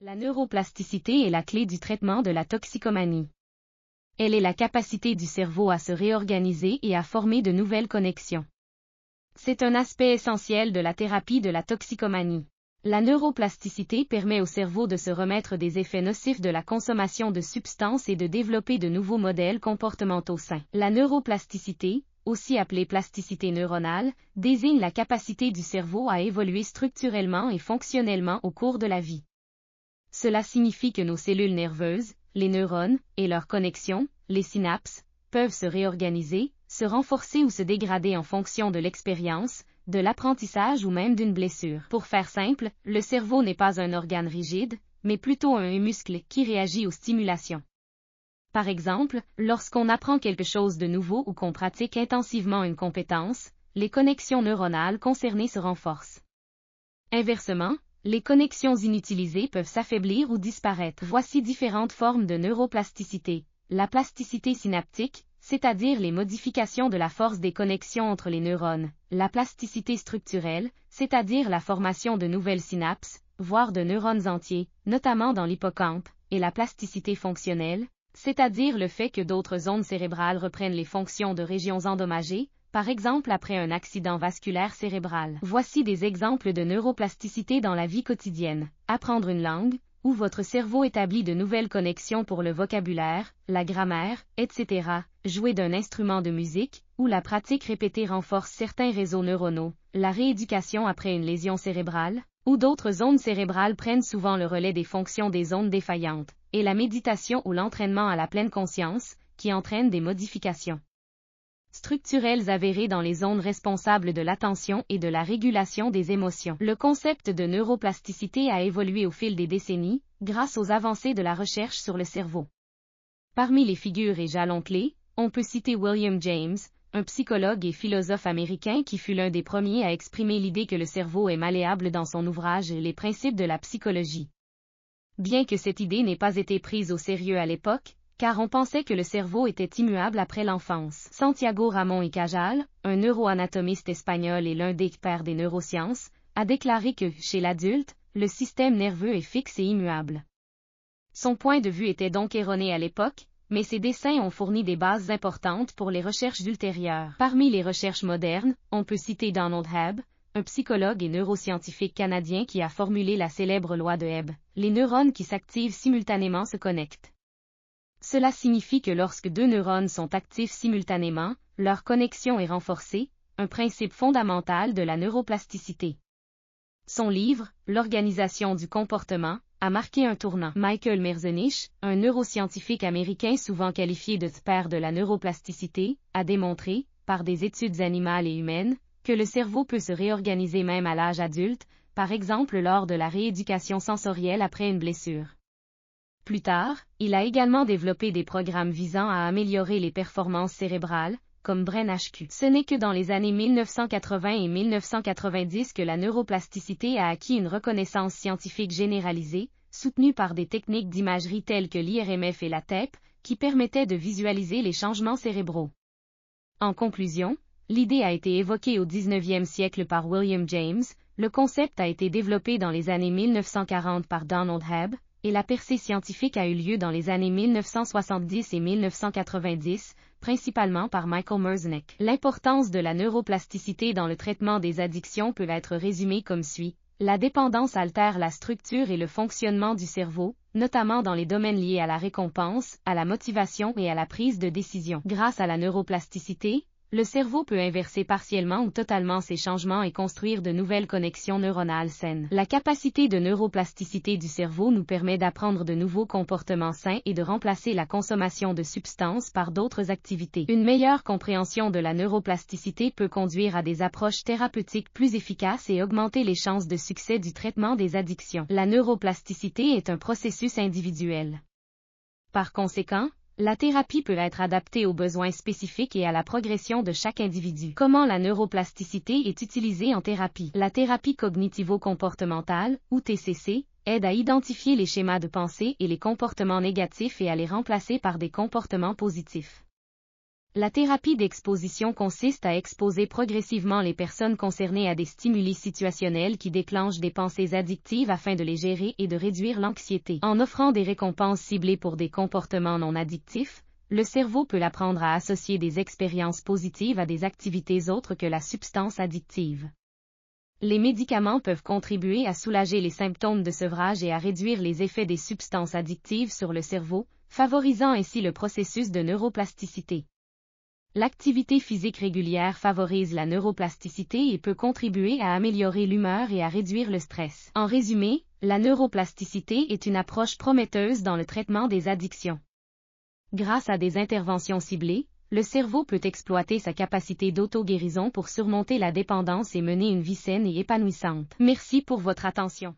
La neuroplasticité est la clé du traitement de la toxicomanie. Elle est la capacité du cerveau à se réorganiser et à former de nouvelles connexions. C'est un aspect essentiel de la thérapie de la toxicomanie. La neuroplasticité permet au cerveau de se remettre des effets nocifs de la consommation de substances et de développer de nouveaux modèles comportementaux sains. La neuroplasticité, aussi appelée plasticité neuronale, désigne la capacité du cerveau à évoluer structurellement et fonctionnellement au cours de la vie. Cela signifie que nos cellules nerveuses, les neurones, et leurs connexions, les synapses, peuvent se réorganiser, se renforcer ou se dégrader en fonction de l'expérience, de l'apprentissage ou même d'une blessure. Pour faire simple, le cerveau n'est pas un organe rigide, mais plutôt un muscle qui réagit aux stimulations. Par exemple, lorsqu'on apprend quelque chose de nouveau ou qu'on pratique intensivement une compétence, les connexions neuronales concernées se renforcent. Inversement, les connexions inutilisées peuvent s'affaiblir ou disparaître. Voici différentes formes de neuroplasticité. La plasticité synaptique, c'est-à-dire les modifications de la force des connexions entre les neurones. La plasticité structurelle, c'est-à-dire la formation de nouvelles synapses, voire de neurones entiers, notamment dans l'hippocampe. Et la plasticité fonctionnelle, c'est-à-dire le fait que d'autres zones cérébrales reprennent les fonctions de régions endommagées, par exemple après un accident vasculaire cérébral. Voici des exemples de neuroplasticité dans la vie quotidienne. Apprendre une langue, où votre cerveau établit de nouvelles connexions pour le vocabulaire, la grammaire, etc. Jouer d'un instrument de musique, où la pratique répétée renforce certains réseaux neuronaux. La rééducation après une lésion cérébrale, où d'autres zones cérébrales prennent souvent le relais des fonctions des zones défaillantes. Et la méditation ou l'entraînement à la pleine conscience, qui entraîne des modifications structurelles avérées dans les zones responsables de l'attention et de la régulation des émotions. Le concept de neuroplasticité a évolué au fil des décennies, grâce aux avancées de la recherche sur le cerveau. Parmi les figures et jalons clés, on peut citer William James, un psychologue et philosophe américain qui fut l'un des premiers à exprimer l'idée que le cerveau est malléable dans son ouvrage Les principes de la psychologie. Bien que cette idée n'ait pas été prise au sérieux à l'époque, car on pensait que le cerveau était immuable après l'enfance. Santiago Ramón y Cajal, un neuroanatomiste espagnol et l'un des pères des neurosciences, a déclaré que, chez l'adulte, le système nerveux est fixe et immuable. Son point de vue était donc erroné à l'époque, mais ses dessins ont fourni des bases importantes pour les recherches ultérieures. Parmi les recherches modernes, on peut citer Donald Hebb, un psychologue et neuroscientifique canadien qui a formulé la célèbre loi de Hebb. Les neurones qui s'activent simultanément se connectent. Cela signifie que lorsque deux neurones sont actifs simultanément, leur connexion est renforcée, un principe fondamental de la neuroplasticité. Son livre, L'organisation du comportement, a marqué un tournant. Michael Merzenich, un neuroscientifique américain souvent qualifié de père de la neuroplasticité, a démontré, par des études animales et humaines, que le cerveau peut se réorganiser même à l'âge adulte, par exemple lors de la rééducation sensorielle après une blessure. Plus tard, il a également développé des programmes visant à améliorer les performances cérébrales, comme BrainHQ. Ce n'est que dans les années 1980 et 1990 que la neuroplasticité a acquis une reconnaissance scientifique généralisée, soutenue par des techniques d'imagerie telles que l'IRMF et la TEP, qui permettaient de visualiser les changements cérébraux. En conclusion, l'idée a été évoquée au XIXe siècle par William James, le concept a été développé dans les années 1940 par Donald Hebb, et la percée scientifique a eu lieu dans les années 1970 et 1990, principalement par Michael Merzenich. L'importance de la neuroplasticité dans le traitement des addictions peut être résumée comme suit. La dépendance altère la structure et le fonctionnement du cerveau, notamment dans les domaines liés à la récompense, à la motivation et à la prise de décision. Grâce à la neuroplasticité, le cerveau peut inverser partiellement ou totalement ces changements et construire de nouvelles connexions neuronales saines. La capacité de neuroplasticité du cerveau nous permet d'apprendre de nouveaux comportements sains et de remplacer la consommation de substances par d'autres activités. Une meilleure compréhension de la neuroplasticité peut conduire à des approches thérapeutiques plus efficaces et augmenter les chances de succès du traitement des addictions. La neuroplasticité est un processus individuel. Par conséquent, la thérapie peut être adaptée aux besoins spécifiques et à la progression de chaque individu. Comment la neuroplasticité est utilisée en thérapie? La thérapie cognitivo-comportementale, ou TCC, aide à identifier les schémas de pensée et les comportements négatifs et à les remplacer par des comportements positifs. La thérapie d'exposition consiste à exposer progressivement les personnes concernées à des stimuli situationnels qui déclenchent des pensées addictives afin de les gérer et de réduire l'anxiété. En offrant des récompenses ciblées pour des comportements non addictifs, le cerveau peut apprendre à associer des expériences positives à des activités autres que la substance addictive. Les médicaments peuvent contribuer à soulager les symptômes de sevrage et à réduire les effets des substances addictives sur le cerveau, favorisant ainsi le processus de neuroplasticité. L'activité physique régulière favorise la neuroplasticité et peut contribuer à améliorer l'humeur et à réduire le stress. En résumé, la neuroplasticité est une approche prometteuse dans le traitement des addictions. Grâce à des interventions ciblées, le cerveau peut exploiter sa capacité d'auto-guérison pour surmonter la dépendance et mener une vie saine et épanouissante. Merci pour votre attention.